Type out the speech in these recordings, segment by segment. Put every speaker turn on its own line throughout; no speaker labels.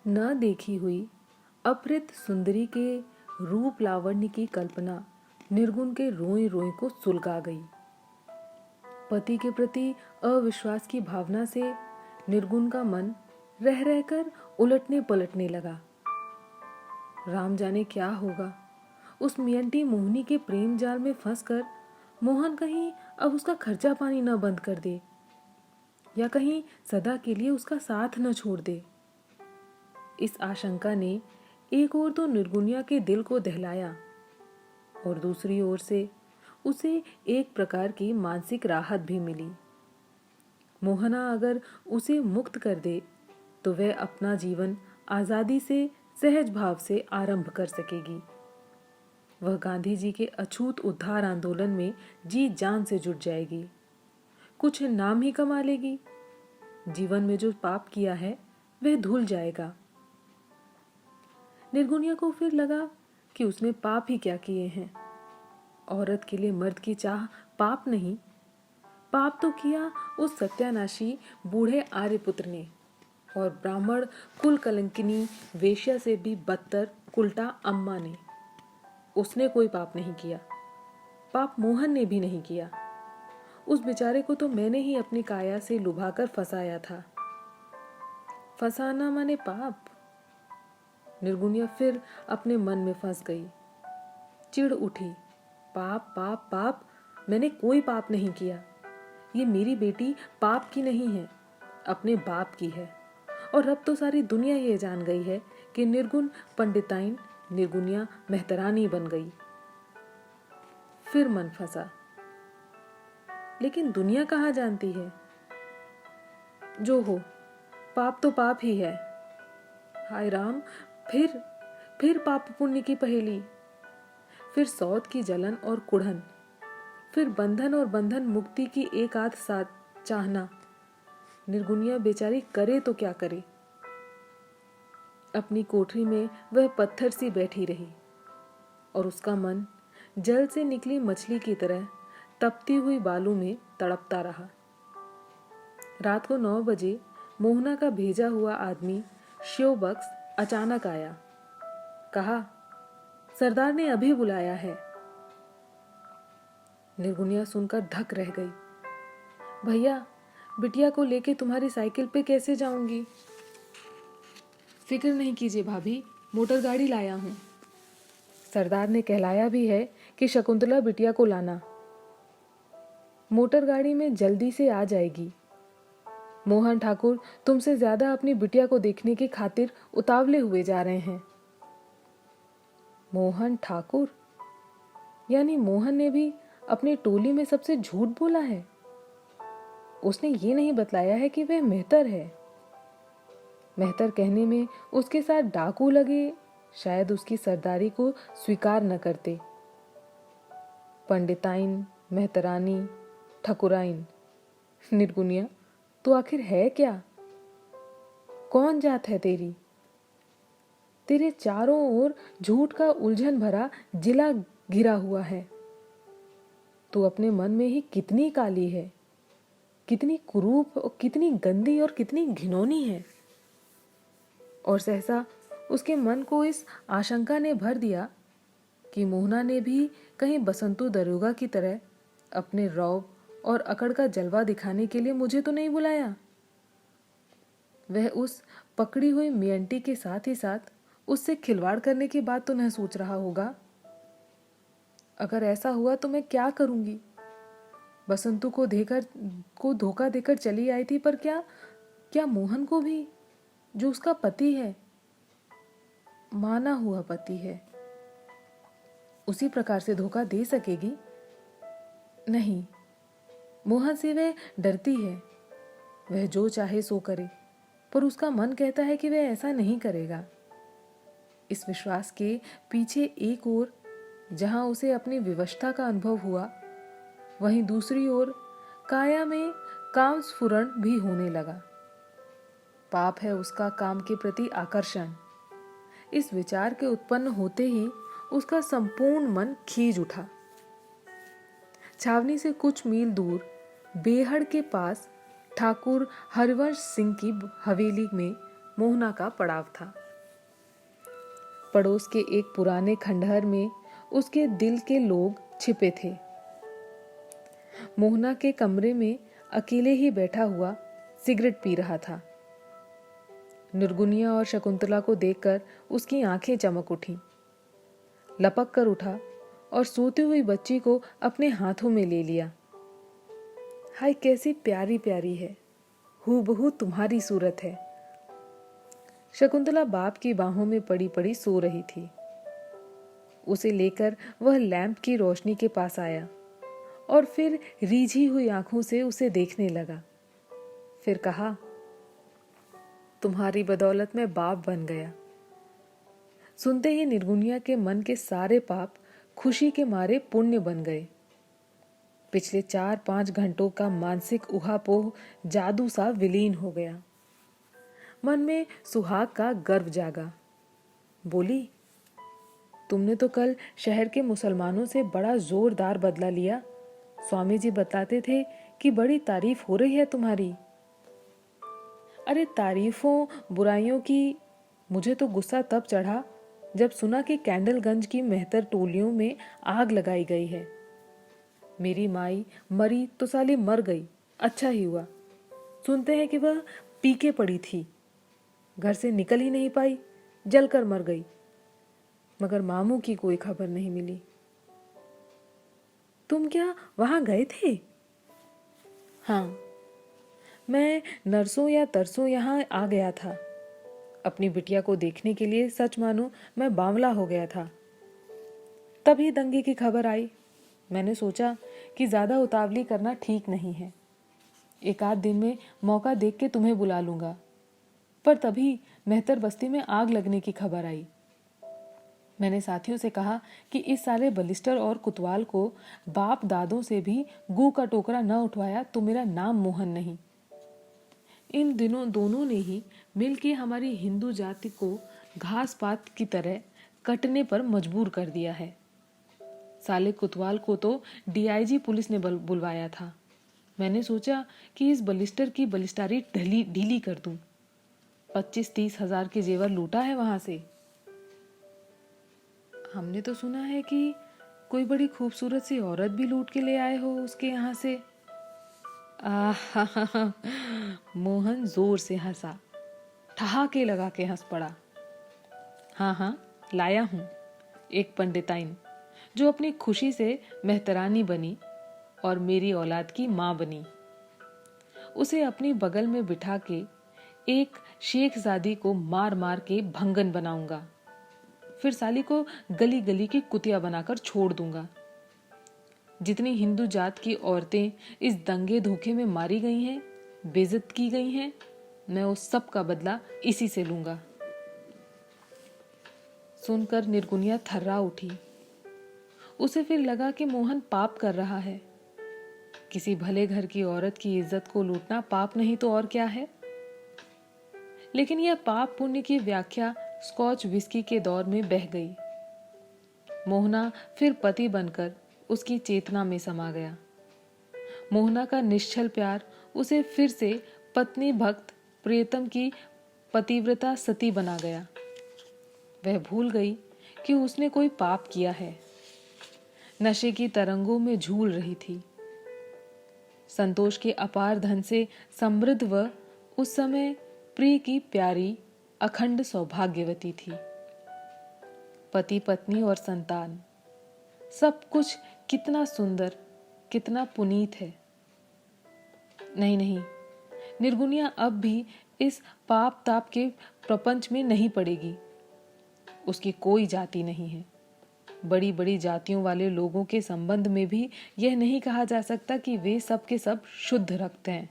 न देखी हुई अपहृत सुंदरी के रूप लावण्य की कल्पना निर्गुण के रोए रोए को सुलगा गई। पति के प्रति अविश्वास की भावना से निर्गुण का मन रह रहकर उलटने पलटने लगा। राम जाने क्या होगा। उस मियंटी मोहिनी के प्रेम जाल में फंसकर मोहन कहीं अब उसका खर्चा पानी न बंद कर दे, या कहीं सदा के लिए उसका साथ न छोड़ दे। इस आशंका ने एक ओर तो निर्गुनिया के दिल को दहलाया और दूसरी ओर से उसे एक प्रकार की मानसिक राहत भी मिली। मोहना अगर उसे मुक्त कर दे तो वह अपना जीवन आजादी से सहज भाव से आरंभ कर सकेगी। वह गांधी जी के अछूत उद्धार आंदोलन में जी जान से जुट जाएगी, कुछ नाम ही कमा लेगी। जीवन में जो पाप किया है वह धुल जाएगा। निर्गुनिया को फिर लगा कि उसने पाप ही क्या किए हैं। औरत के लिए मर्द की चाह पाप नहीं, पाप तो किया उस सत्यानाशी बूढ़े आर्यपुत्र ने, और ब्राह्मण कुल कलंकिनी वेश्या से भी बदतर कुलटा अम्मा ने। उसने कोई पाप नहीं किया, पाप मोहन ने भी नहीं किया। उस बेचारे को तो मैंने ही अपनी काया से लुभाकर फंसाया था। फंसाना माने पाप। निर्गुनिया फिर अपने मन में फंस गई, चिढ़ उठी। पाप पाप पाप, मैंने कोई पाप नहीं किया। ये मेरी बेटी पाप की नहीं है, अपने बाप की है। और अब तो सारी दुनिया ये जान गई है कि निर्गुण पंडिताइन निर्गुनिया मेहतरानी बन गई। फिर मन फंसा, लेकिन दुनिया कहाँ जानती है। जो हो, पाप तो पाप ही है। हाय राम, फिर पाप पुण्य की पहेली, फिर सौत की जलन और कुढ़न, फिर बंधन और बंधन मुक्ति की एक आध साथ चाहना। निर्गुनिया बेचारी करे तो क्या करे। अपनी कोठरी में वह पत्थर सी बैठी रही और उसका मन जल से निकली मछली की तरह तपती हुई बालू में तड़पता रहा। रात को 9 बजे मोहना का भेजा हुआ आदमी शिवबक्स अचानक आया। कहा, सरदार ने अभी बुलाया है। निर्गुनिया सुनकर धक रह गई। भैया, बिटिया को लेके तुम्हारी साइकिल पे कैसे जाऊंगी? फिक्र नहीं कीजिए भाभी, मोटर गाड़ी लाया हूं। सरदार ने कहलाया भी है कि शकुंतला बिटिया को लाना। मोटर गाड़ी में जल्दी से आ जाएगी। मोहन ठाकुर तुमसे ज्यादा अपनी बिटिया को देखने की खातिर उतावले हुए जा रहे हैं। मोहन ठाकुर? यानी मोहन ने भी अपनी टोली में सबसे झूठ बोला है। उसने ये नहीं बतलाया है कि वह मेहतर है। मेहतर कहने में उसके साथ डाकू लगे, शायद उसकी सरदारी को स्वीकार न करते। पंडिताइन, मेहतरानी, ठकुराइन। निर्गुनिया, तो आखिर है क्या? कौन जात है तेरी? तेरे चारों ओर झूठ का उलझन भरा जिला घिरा हुआ है। तू अपने मन में ही कितनी काली है, कितनी कुरूप और कितनी गंदी और कितनी घिनौनी है। और सहसा उसके मन को इस आशंका ने भर दिया कि मोहना ने भी कहीं बसंतु दरोगा की तरह अपने रौब और अकड़ का जलवा दिखाने के लिए मुझे तो नहीं बुलाया। वह उस पकड़ी हुई मियंटी के साथ ही साथ उससे खिलवाड़ करने की बात तो नहीं सोच रहा होगा। अगर ऐसा हुआ तो मैं क्या करूंगी? बसंतु को धोखा देकर चली आई थी, पर क्या मोहन को भी, जो उसका पति है, माना हुआ पति है, उसी प्रकार से धोखा दे सकेगी? नहीं, मोहन से वह डरती है। वह जो चाहे सो करे, पर उसका मन कहता है कि वह ऐसा नहीं करेगा। इस विश्वास के पीछे एक ओर जहां उसे अपनी विवशता का अनुभव हुआ, वहीं दूसरी ओर काया में काम स्फुरण भी होने लगा। पाप है उसका काम के प्रति आकर्षण। इस विचार के उत्पन्न होते ही उसका संपूर्ण मन खींच उठा। छावनी से कुछ मील दूर बेहड़ के पास ठाकुर हरिवंश सिंह की हवेली में मोहना का पड़ाव था। पड़ोस के एक पुराने खंडहर में उसके दिल के लोग छिपे थे। मोहना के कमरे में अकेले ही बैठा हुआ सिगरेट पी रहा था। निर्गुनिया और शकुंतला को देखकर उसकी आंखें चमक उठी। लपक कर उठा और सोती हुई बच्ची को अपने हाथों में ले लिया। हाय, कैसी प्यारी प्यारी है, हूबहू तुम्हारी सूरत है। शकुंतला बाप की बाहों में पड़ी पड़ी सो रही थी। उसे लेकर वह लैंप की रोशनी के पास आया और फिर रीझी हुई आंखों से उसे देखने लगा। फिर कहा, तुम्हारी बदौलत मैं बाप बन गया। सुनते ही निर्गुनिया के मन के सारे पाप खुशी के मारे पुण्य बन गए। पिछले 4-5 घंटों का मानसिक उहापोह जादू सा विलीन हो गया। मन में सुहाग का गर्व जागा। बोली, तुमने तो कल शहर के मुसलमानों से बड़ा जोरदार बदला लिया। स्वामी जी बताते थे कि बड़ी तारीफ हो रही है तुम्हारी। अरे तारीफों बुराइयों की, मुझे तो गुस्सा तब चढ़ा जब सुना कि कैंडलगंज की मेहतर टोलियों में आग लगाई गई है। मेरी माई मरी तो साली मर गई, अच्छा ही हुआ। सुनते हैं कि वह पी के पड़ी थी, घर से निकल ही नहीं पाई, जलकर मर गई। मगर मामू की कोई खबर नहीं मिली। तुम क्या वहां गए थे? हाँ, मैं नरसों या तरसों यहाँ आ गया था। अपनी बिटिया को देखने के लिए सच मानो मैं बावला हो गया था। तभी दंगे की खबर आई। मैंने सोचा कि ज्यादा उतावली करना ठीक नहीं है। एक आध दिन में मौका देख के तुम्हें बुला लूंगा। पर तभी मेहतर बस्ती में आग लगने की खबर आई। मैंने साथियों से कहा कि इस साले बलिस्टर और कुतवाल को बाप दादों से भी गू का टोकरा न उठवाया तो मेरा नाम मोहन नहीं। इन दिनों दोनों ने ही मिलके हमारी हिंदू जाति को घास पात की तरह कटने पर मजबूर कर दिया है। साले कुतवाल को तो डीआईजी पुलिस ने बुलवाया था। मैंने सोचा कि इस बलिस्टर की बलिस्टारी ढीली कर दूं। 25-30 हजार के जेवर लूटा है वहां से। हमने तो सुना है कि कोई बड़ी खूबसूरत सी औरत भी लूट के ले आए हो उसके यहाँ से। आहा, मोहन जोर से हंसा, ठहाके लगा के हंस पड़ा। हाँ हाँ, लाया हूं एक पंडिताइन जो अपनी खुशी से मेहतरानी बनी और मेरी औलाद की मां बनी। उसे अपनी बगल में बिठा के एक शेखजादी को मार मार के भंगन बनाऊंगा। फिर साली को गली गली की कुतिया बनाकर छोड़ दूंगा। जितनी हिंदू जात की औरतें इस दंगे धोखे में मारी गई हैं, बेइज्जत की गई हैं, मैं उस सब का बदला इसी से लूंगा। सुनकर निर्गुनिया थर्रा उठी। उसे फिर लगा कि मोहन पाप कर रहा है। किसी भले घर की औरत की इज्जत को लूटना पाप नहीं तो और क्या है। लेकिन यह पाप पुण्य की व्याख्या स्कॉच विस्की के दौर में बह गई। मोहना फिर पति बनकर उसकी चेतना में समा गया। मोहना का निश्चल प्यार उसे फिर से पत्नी भक्त प्रियतम की पतिव्रता सती बना गया। वह भूल गई कि उसने कोई पाप किया है। नशे की तरंगों में झूल रही थी। संतोष के अपार धन से समृद्ध वह उस समय प्रिय की प्यारी अखंड सौभाग्यवती थी। पति पत्नी और संतान, सब कुछ कितना सुंदर, कितना पुनीत है। नहीं नहीं, निर्गुनिया अब भी इस पाप ताप के प्रपंच में नहीं पड़ेगी। उसकी कोई जाति नहीं है। बड़ी बड़ी जातियों वाले लोगों के संबंध में भी यह नहीं कहा जा सकता कि वे सब के सब शुद्ध रक्त हैं।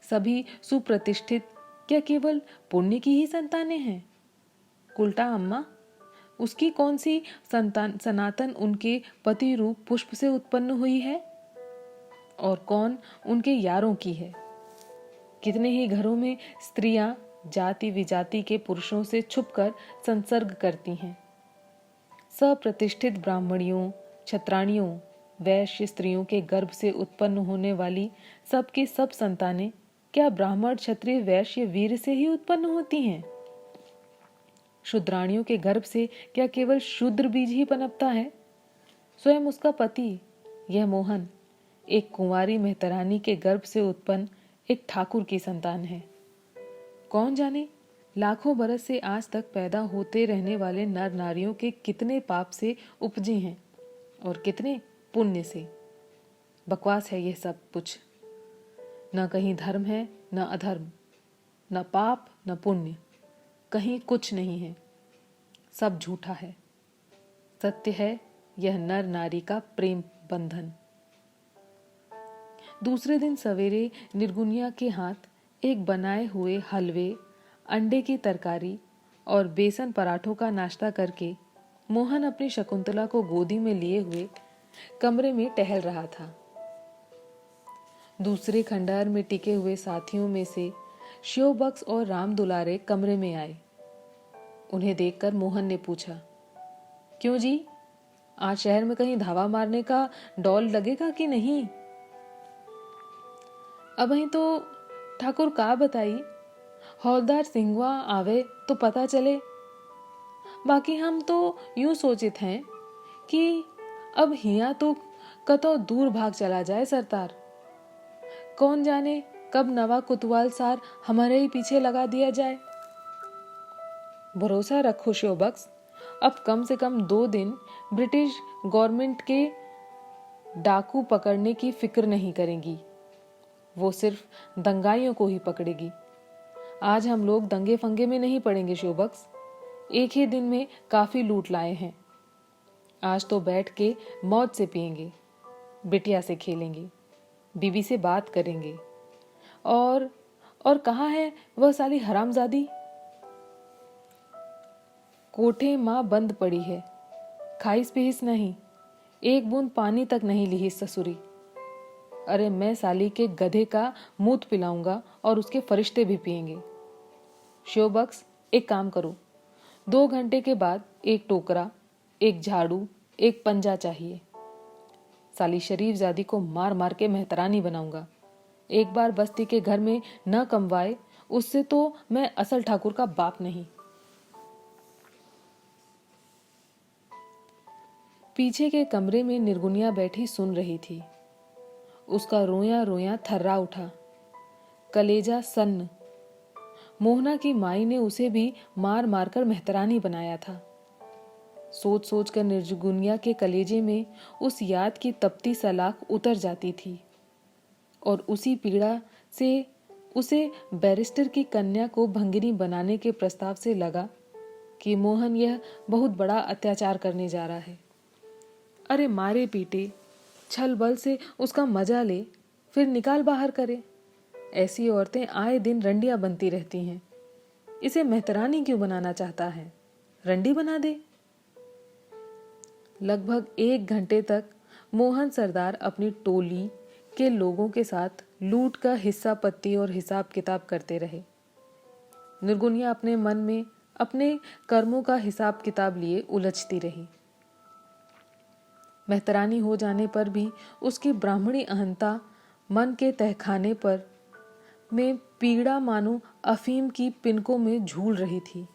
सभी सुप्रतिष्ठित, क्या केवल पुण्य की ही संतानें हैं? उल्टा अम्मा, उसकी कौन सी संतान सनातन उनके पति रूप पुष्प से उत्पन्न हुई है और कौन उनके यारों की है? कितने ही घरों में स्त्रियां जाति विजाति के पुरुषों से छुपकर संसर्ग करती हैं। सप्रतिष्ठित ब्राह्मणियों, छत्राणियों, वैश्य स्त्रियों के गर्भ से उत्पन्न होने वाली सबके सब संतानें क्या ब्राह्मण क्षत्रिय वैश्य वीर से ही उत्पन्न होती हैं? शूद्राणियों के गर्भ से क्या केवल शूद्र बीज ही पनपता है? स्वयं उसका पति यह मोहन एक कुंवारी मेहतरानी के गर्भ से उत्पन्न एक ठाकुर की संतान है। कौन जाने लाखों बरस से आज तक पैदा होते रहने वाले नर नारियों के कितने पाप से उपजे हैं और कितने पुण्य से। बकवास है यह सब कुछ। न कहीं धर्म है न अधर्म, न पाप न पुण्य, कहीं कुछ नहीं है, सब झूठा है। सत्य है यह नर नारी का प्रेम बंधन। दूसरे दिन सवेरे निर्गुनिया के हाथ एक बनाए हुए हलवे, अंडे की तरकारी और बेसन पराठों का नाश्ता करके मोहन अपनी शकुंतला को गोदी में लिए हुए कमरे में टहल रहा था। दूसरे खंडहर में टिके हुए साथियों में से शिवबक्स और राम दुलारे कमरे में आए। उन्हें देखकर मोहन ने पूछा, क्यों जी, आज शहर में कहीं धावा मारने का डौल लगेगा कि नहीं? अबहीं तो ठाकुर का बताई, हौलदार सिंहवा आवे तो पता चले। बाकी हम तो यूं सोचित हैं कि अब हिया तो कतो दूर भाग चला जाए सरतार। कौन जाने कब नवा कुतवाल सार हमारे ही पीछे लगा दिया जाए। भरोसा रखो शिवबक्स, अब कम से कम 2 दिन ब्रिटिश गवर्नमेंट के डाकू पकड़ने की फिक्र नहीं करेंगी। वो सिर्फ दंगाइयों को ही पकड़ेगी। आज हम लोग दंगे फंगे में नहीं पड़ेंगे शिवबक्स। एक ही दिन में काफी लूट लाए हैं। आज तो बैठ के मौज से पिएंगे, बिटिया से खेलेंगे, बीबी से बात करेंगे। और कहाँ है वह साली हरामजादी? कोठे माँ बंद पड़ी है, खाइस पिहिस नहीं, एक बूंद पानी तक नहीं ली ससुरी। अरे मैं साली के गधे का मूत पिलाऊंगा और उसके फरिश्ते भी पिएंगे। शिवबक्स, एक काम करो, 2 घंटे के बाद एक टोकरा, एक झाड़ू, एक पंजा चाहिए। साली शरीफ जादी को मार मार के मेहतरानी बनाऊंगा। एक बार बस्ती के घर में न कमवाए उससे तो मैं असल ठाकुर का बाप नहीं। पीछे के कमरे में निर्गुनिया बैठी सुन रही थी। उसका रोया रोया थर्रा उठा, कलेजा सन्न। मोहना की माई ने उसे भी मार मार कर मेहतरानी बनाया था। सोच सोच कर निर्गुनिया के कलेजे में उस याद की तपती सलाख उतर जाती थी और उसी पीड़ा से उसे बैरिस्टर की कन्या को भंगिनी बनाने के प्रस्ताव से लगा कि मोहन यह बहुत बड़ा अत्याचार करने जा रहा है। अरे मारे पीटे, छल बल से उसका मजा ले, फिर निकाल बाहर करे। ऐसी औरतें आए दिन रंडियां बनती रहती हैं। इसे मेहतरानी क्यों बनाना चाहता है? रंडी बना दे। लगभग 1 घंटे तक मोहन सरदार अपनी टोली के लोगों के साथ लूट का हिस्सा पत्ती और हिसाब किताब करते रहे। निर्गुनिया अपने मन में अपने कर्मों का हिसाब किताब लिए उलझती रही। मेहतरानी हो जाने पर भी उसकी ब्राह्मणी अहंता मन के तहखाने पर में पीड़ा मानो अफीम की पिनकों में झूल रही थी।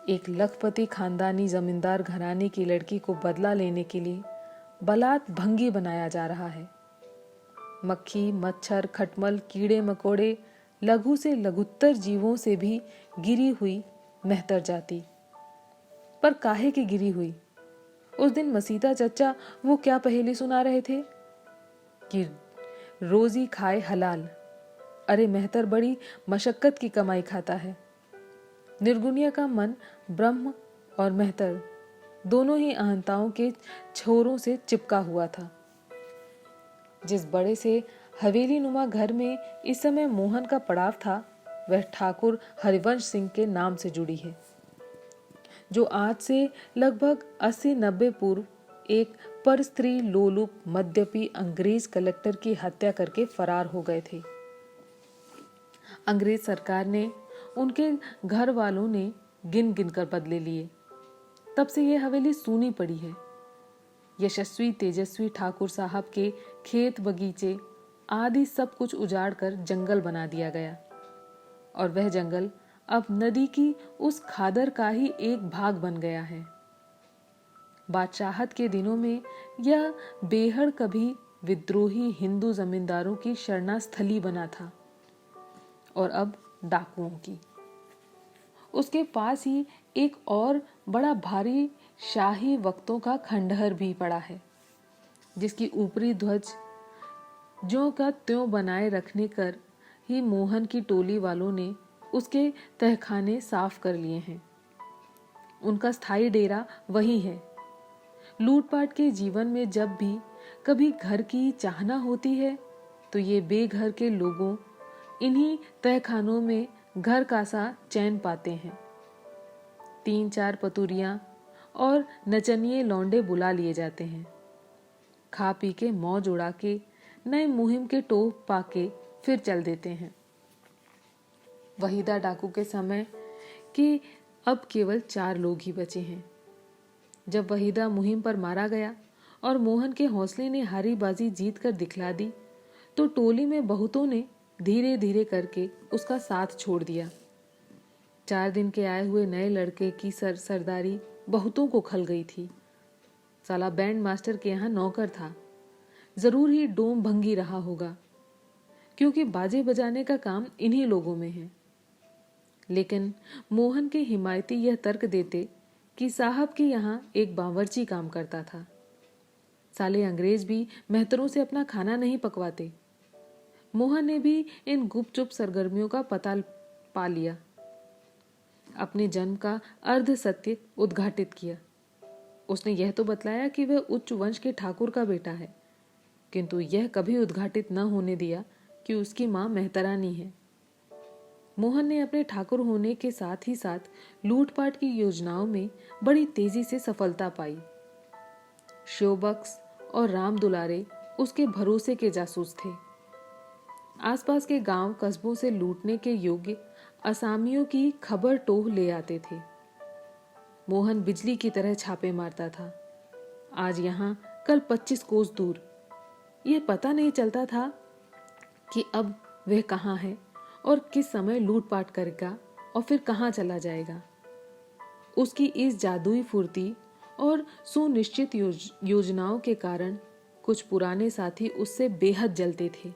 एक लखपति खानदानी जमींदार घराने की लड़की को बदला लेने के लिए बलात् भंगी बनाया जा रहा है। मक्खी, मच्छर, खटमल, कीड़े मकोड़े, लघु से लघुत्तर जीवों से भी गिरी हुई मेहतर जाती। पर काहे की गिरी हुई? उस दिन मसीता चचा वो क्या पहेली सुना रहे थे कि रोजी खाए हलाल। अरे मेहतर बड़ी मशक्कत की कमाई खाता है। निर्गुनिया का मन ब्रह्म और मेहतर दोनों ही अहंताओं के छोरों से चिपका हुआ था। जिस बड़े से हवेली नुमा घर में इस समय मोहन का पड़ाव था, वह ठाकुर हरिवंश सिंह के नाम से जुड़ी है, जो आज से लगभग 80-90 पूर्व एक पर स्त्री लोलुप मद्यपी अंग्रेज कलेक्टर की हत्या करके फरार हो गए थे। अंग्रेज सरकार ने, उनके घर वालों ने गिन गिन कर बदले लिए। तब से यह हवेली सूनी पड़ी है। यशस्वी तेजस्वी ठाकुर साहब के खेत बगीचे आदि सब कुछ उजाड़ कर जंगल बना दिया गया और वह जंगल अब नदी की उस खादर का ही एक भाग बन गया है। बादशाहत के दिनों में यह बेहड़ कभी विद्रोही हिंदू जमींदारों की शरणास्थली बना था और अब डाकुओं की। उसके पास ही एक और बड़ा भारी शाही वक्तों का खंडहर भी पड़ा है, जिसकी ऊपरी ध्वज ज्यों का त्यों बनाए रखने कर ही मोहन की टोली वालों ने उसके तहखाने साफ कर लिए हैं। उनका स्थायी डेरा वही है। लूटपाट के जीवन में जब भी कभी घर की चाहना होती है तो ये बेघर के लोगों इन्हीं तहखानों में घर का सा चैन पाते हैं। 3-4 पतुरियां और नचनिए लौंडे बुला लिए जाते हैं। खा पी के मौज उड़ा के नए मुहिम के टोप पाके फिर चल देते हैं। वहीदा डाकू के समय कि अब केवल 4 लोग ही बचे हैं। जब वहीदा मुहिम पर मारा गया और मोहन के हौसले ने हारी बाजी जीत कर दिखला दी तो टोली में बहुतों ने धीरे धीरे करके उसका साथ छोड़ दिया। 4 दिन के आए हुए नए लड़के की सरदारी बहुतों को खल गई थी। साला बैंड मास्टर के यहाँ नौकर था, जरूर ही डोम भंगी रहा होगा, क्योंकि बाजे बजाने का काम इन्हीं लोगों में है। लेकिन मोहन के हिमायती यह तर्क देते कि साहब के यहाँ एक बावर्ची काम करता था। साले अंग्रेज भी मेहतरों से अपना खाना नहीं पकवाते। मोहन ने भी इन गुपचुप सरगर्मियों का पता पा लिया। अपने जन्म का अर्ध सत्य उद्घाटित किया। उसने यह तो बतलाया कि वह उच्च वंश के ठाकुर का बेटा है, किंतु यह कभी उद्घाटित न होने दिया कि उसकी मां मेहतरानी है। मोहन ने अपने ठाकुर होने के साथ ही साथ लूटपाट की योजनाओं में बड़ी तेजी से सफलता पाई। शोबक्स और राम दुलारे उसके भरोसे के जासूस थे। आसपास के गांव कस्बों से लूटने के योग्य असामियों की खबर टोह ले आते थे। मोहन बिजली की तरह छापे मारता था। आज यहां, कल 25 कोस दूर। यह पता नहीं चलता था कि अब वह कहां है और किस समय लूटपाट करेगा और फिर कहां चला जाएगा। उसकी इस जादुई फुर्ती और सुनिश्चित योजनाओं के कारण कुछ पुराने साथी उससे बेहद जलते थे।